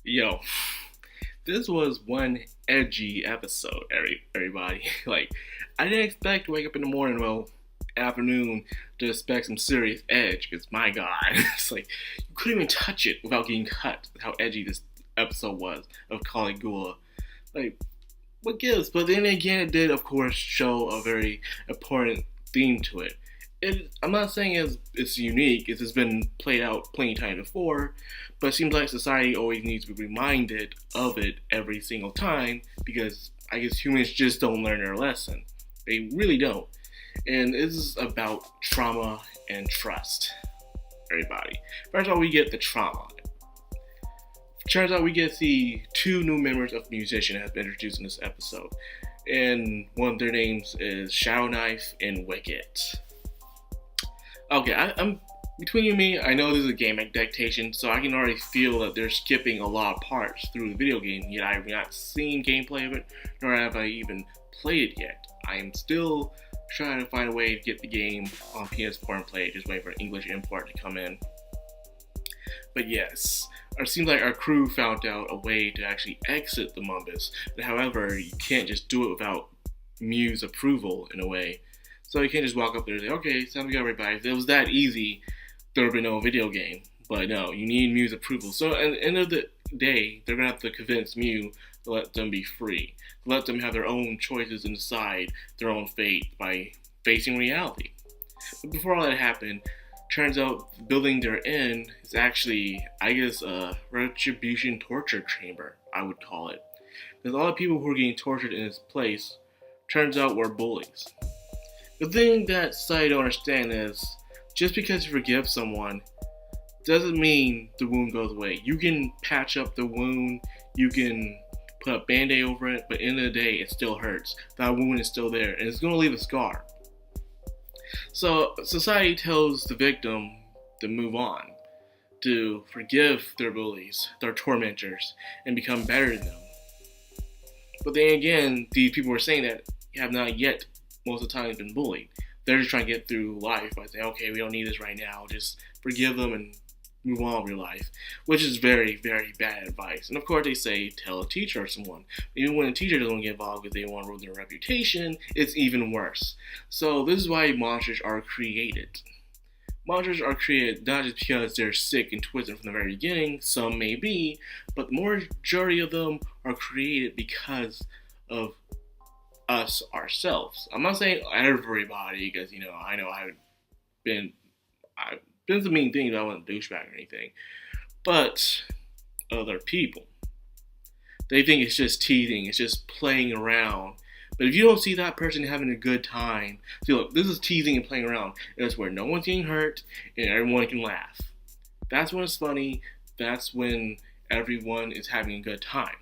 Yo, this was one edgy episode, everybody. Like, I didn't expect to wake up in the morning, afternoon, to expect some serious edge, because my god, it's like, you couldn't even touch it without getting cut, how edgy this episode was of Caligula. Like, what gives? But then again, it did, of course, show a very important theme to it. I'm not saying it's unique, it's been played out plenty of times before, but it seems like society always needs to be reminded of it every single time because I guess humans just don't learn their lesson. They really don't. And this is about trauma and trust, everybody. First of all, we get the trauma. Turns out we get to see two new members of the musician that have been introduced in this episode. And one of their names is Shadow Knife and Wicket. Okay, I'm between you and me, I know this is a game adaptation, so I can already feel that they're skipping a lot of parts through the video game, yet I have not seen gameplay of it, nor have I even played it yet. I am still trying to find a way to get the game on PS4 and play it, just waiting for an English import to come in. But yes, it seems like our crew found out a way to actually exit the Mumbus, but however, you can't just do it without Mew's approval in a way. So you can't just walk up there and say, okay, it's time to go, everybody. If it was that easy, there would be no video game. But no, you need Mew's approval. So at the end of the day, they're going to have to convince Mew to let them be free. To let them have their own choices and decide their own fate by facing reality. But before all that happened, turns out the building they're in is actually, I guess, a retribution torture chamber, I would call it. Because all the people who are getting tortured in this place, turns out were bullies. The thing that society don't understand is, just because you forgive someone, doesn't mean the wound goes away. You can patch up the wound, you can put a band-aid over it, but at the end of the day, it still hurts. That wound is still there, and it's going to leave a scar. So, society tells the victim to move on, to forgive their bullies, their tormentors, and become better than them. But then again, these people are saying that have not yet most of the time been bullied. They're just trying to get through life by saying, okay, we don't need this right now, just forgive them and move on with your life, which is very, very bad advice. And of course they say, tell a teacher or someone. Even when a teacher doesn't get involved because they want to ruin their reputation, it's even worse. So this is why monsters are created. Monsters are created not just because they're sick and twisted from the very beginning, some may be, but the majority of them are created because of us ourselves. I'm not saying everybody, because I know I've been some mean things. I wasn't a douchebag or anything, but other people, they think it's just teasing, it's just playing around. But if you don't see that person having a good time, see, look, this is teasing and playing around. It's where no one's getting hurt and everyone can laugh. That's when it's funny. That's when everyone is having a good time.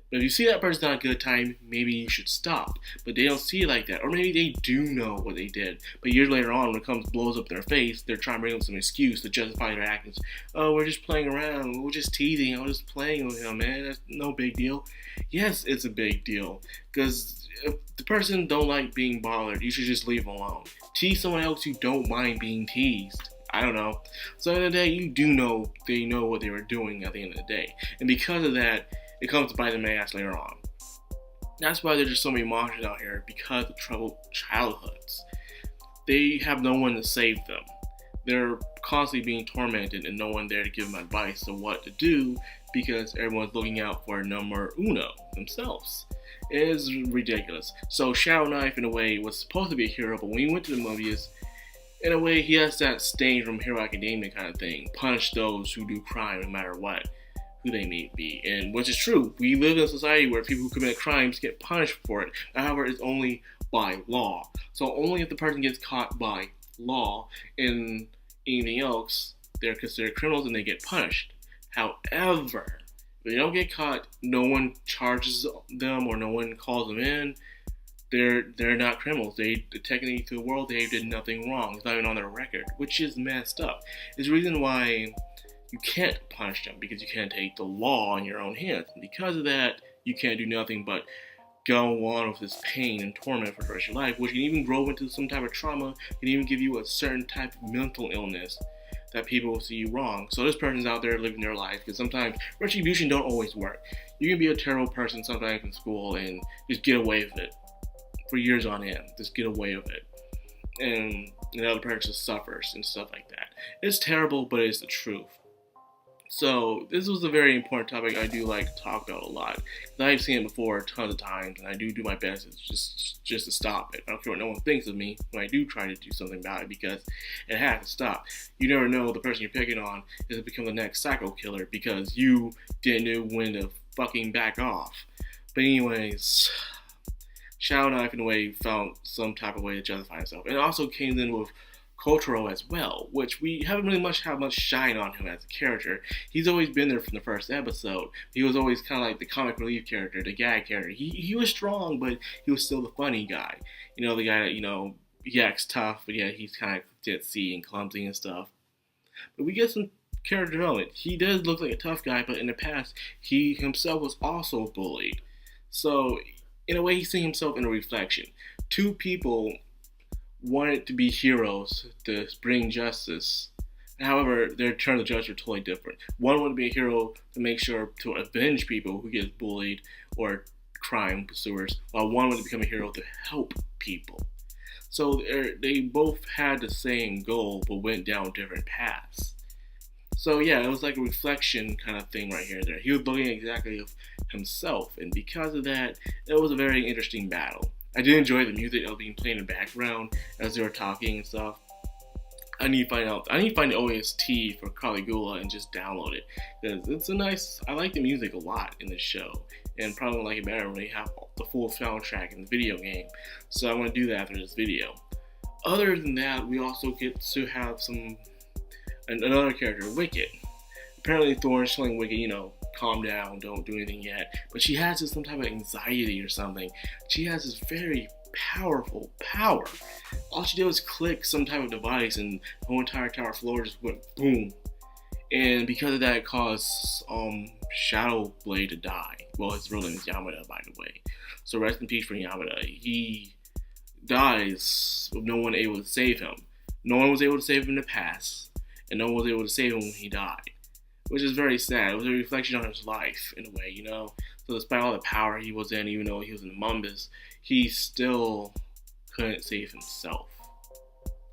But if you see that person's not a good time, maybe you should stop. But they don't see it like that. Or maybe they do know what they did. But years later on, when it comes blows up in their face, they're trying to bring up some excuse to justify their actions. Oh, we're just playing around. We're just teasing. I was just playing with him, man. That's no big deal. Yes, it's a big deal. Because if the person don't like being bothered, you should just leave them alone. Tease someone else who don't mind being teased. I don't know. So at the end of the day, you do know they know what they were doing at the end of the day. And because of that, it comes to bite them in the ass later on. That's why there's just so many monsters out here, because of troubled childhoods. They have no one to save them. They're constantly being tormented and no one there to give them advice on what to do because everyone's looking out for number uno, themselves. It is ridiculous. So Shadow Knife, in a way, was supposed to be a hero, but when he went to the movies, in a way, he has that stain from Hero Academia kind of thing. Punish those who do crime no matter what, who they may be. And which is true. We live in a society where people who commit crimes get punished for it. However, it's only by law. So only if the person gets caught by law and anything else, they're considered criminals and they get punished. However, if they don't get caught, no one charges them or no one calls them in, they're not criminals. They technically to the world they did nothing wrong. It's not even on their record, which is messed up. It's the reason why you can't punish them, because you can't take the law in your own hands. And because of that, you can't do nothing but go on with this pain and torment for the rest of your life, which can even grow into some type of trauma, can even give you a certain type of mental illness that people will see you wrong. So this person's out there living their life, because sometimes retribution don't always work. You can be a terrible person sometimes in school and just get away with it for years on end. Just get away with it. And the other person suffers and stuff like that. It's terrible, but it's the truth. So this was a very important topic I do like to talk about a lot. I've seen it before tons of times, and I do my best just to stop it. I don't care what no one thinks of me when I do try to do something about it, because it has to stop. You never know the person you're picking on is to become the next psycho killer because you didn't know when to fucking back off. But anyways, Shadow Knife in a way found some type of way to justify himself. And it also came in with Kotaro as well, which we haven't really had much shine on him as a character. He's always been there from the first episode. He was always kind of like the comic relief character, the gag character. He was strong, but he was still the funny guy. You know, the guy that, he acts tough, but yeah, he's kind of ditzy and clumsy and stuff. But we get some character development. He does look like a tough guy, but in the past, he himself was also bullied. So, in a way, he's seeing himself in a reflection. Two people wanted to be heroes to bring justice. However, their turn of judge are totally different. One wanted to be a hero to make sure to avenge people who get bullied or crime pursuers, while one wanted to become a hero to help people. So they both had the same goal, but went down different paths. So yeah, it was like a reflection kind of thing right here and there. He was looking exactly of himself, and because of that, it was a very interesting battle. I did enjoy the music that was being played in the background as they were talking and stuff. I need to find the OST for Caligula and just download it, because I like the music a lot in this show, and probably like it better when they have the full soundtrack in the video game. So I'm going to do that after this video. Other than that, we also get to have another character, Wicked. Apparently Thorne's telling Wicked, calm down, don't do anything yet. But she has some type of anxiety or something. She has this very powerful power. All she did was click some type of device and the whole entire tower floor just went boom. And because of that, it caused Shadow Blade to die. Well, his real name is Yamada, by the way. So rest in peace for Yamada. He dies with no one able to save him. No one was able to save him in the past, and no one was able to save him when he died. Which is very sad. It was a reflection on his life, in a way, So despite all the power he was in, even though he was in Mumbus, he still couldn't save himself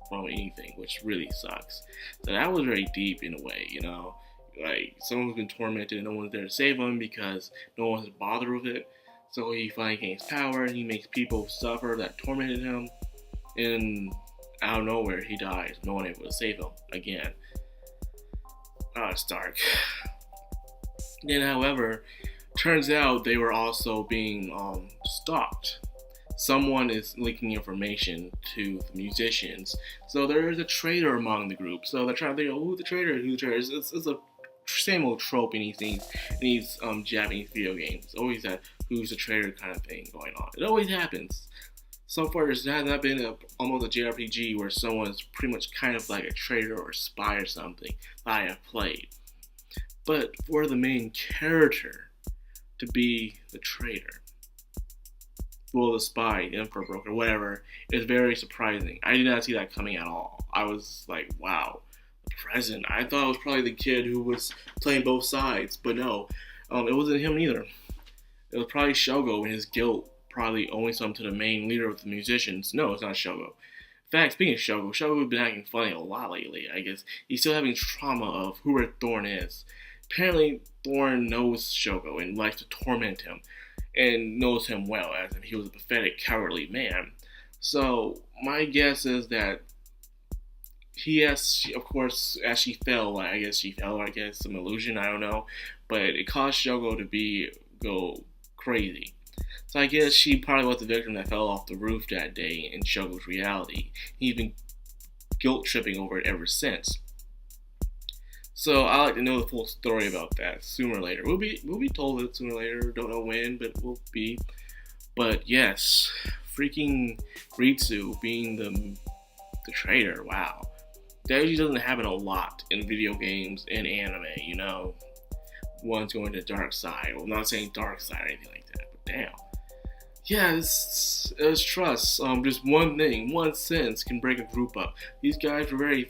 from anything, which really sucks. So that was very deep, in a way, Like, someone who's been tormented and no one's there to save him because no one's bothered with it. So he finally gains power, and he makes people suffer that tormented him. And out of nowhere, he dies. No one able to save him again. It's dark. Then, however, turns out they were also being stalked. Someone is leaking information to the musicians. So there is a traitor among the group. So they're trying to think, who's the traitor? It's a same old trope in these Japanese video games. It's always that who's the traitor kind of thing going on. It always happens. So far, there has not been almost a JRPG where someone is pretty much kind of like a traitor or a spy or something that I have played. But for the main character to be the traitor, well, the spy, info broker, whatever, is very surprising. I did not see that coming at all. I was like, wow, the president. I thought it was probably the kid who was playing both sides, but no, it wasn't him either. It was probably Shogo and his guilt, probably owing something to the main leader of the musicians. No, it's not Shogo. In fact, speaking of Shogo's been acting funny a lot lately, I guess. He's still having trauma of who Thorne is. Apparently, Thorne knows Shogo and likes to torment him, and knows him well, as if he was a pathetic, cowardly man. So, my guess is that he has, of course, as she fell, some illusion, I don't know, but it caused Shogo to go crazy. So I guess she probably was the victim that fell off the roof that day in Shogo's reality. He's been guilt tripping over it ever since. So I like to know the full story about that sooner or later. We'll be told it sooner or later. Don't know when, but we'll be. But yes, freaking Ritsu being the traitor. Wow, that usually doesn't happen a lot in video games and anime. One's going to the dark side. Well, I'm not saying dark side or anything like that, but damn. Yeah, it's trust. Just one thing, one sentence can break a group up. These guys were very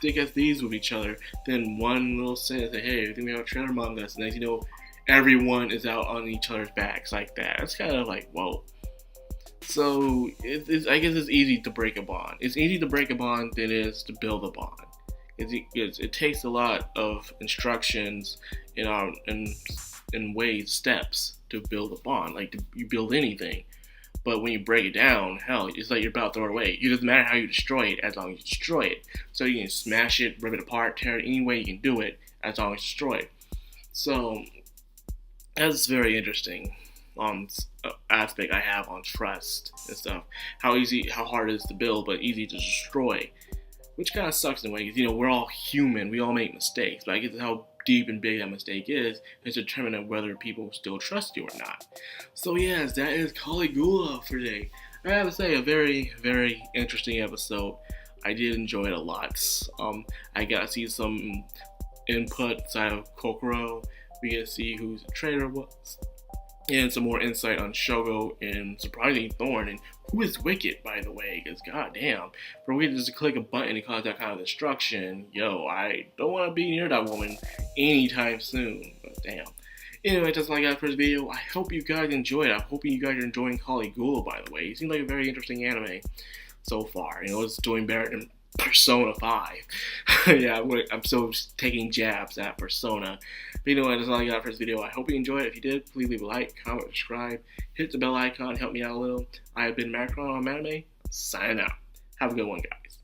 thick as thieves with each other. Then one little sentence, say, hey, I think we have a trailer among us. And then, you know, everyone is out on each other's backs like that. It's kind of like, whoa. So I guess it's easy to break a bond. It's easy to break a bond than it is to build a bond. It takes a lot of instructions in ways, steps to build a bond. Like you build anything, but when you break it down, hell, it's like you're about to throw it away. It doesn't matter how you destroy it, as long as you destroy it. So you can smash it, rip it apart, tear it any way you can do it, as long as you destroy it. So that's very interesting aspect I have on trust and stuff. How hard it is to build, but easy to destroy. Which kind of sucks in a way, because, you know, we're all human, we all make mistakes, but I guess how deep and big that mistake is determined whether people still trust you or not. So yes, that is Caligula for today. I have to say, a very, very interesting episode. I did enjoy it a lot. I got to see some input side of Kokoro. We get to see who the traitor was, and some more insight on Shogo and surprisingly Thorn, and who is Wicked, by the way, because goddamn, for Wicked just to click a button and cause that kind of destruction, yo, I don't want to be near that woman anytime soon, but damn. Anyway, that's all I got for this video. I hope you guys enjoyed it. I hope you guys are enjoying Caligula, by the way. It seems like a very interesting anime so far. You know, it's doing better than Persona 5. Yeah, I'm still taking jabs at Persona. But anyway, that's all I got for this video. I hope you enjoyed it. If you did, please leave a like, comment, subscribe, hit the bell icon, help me out a little. I have been Madcrownxox on Anime, signing out. Have a good one, guys.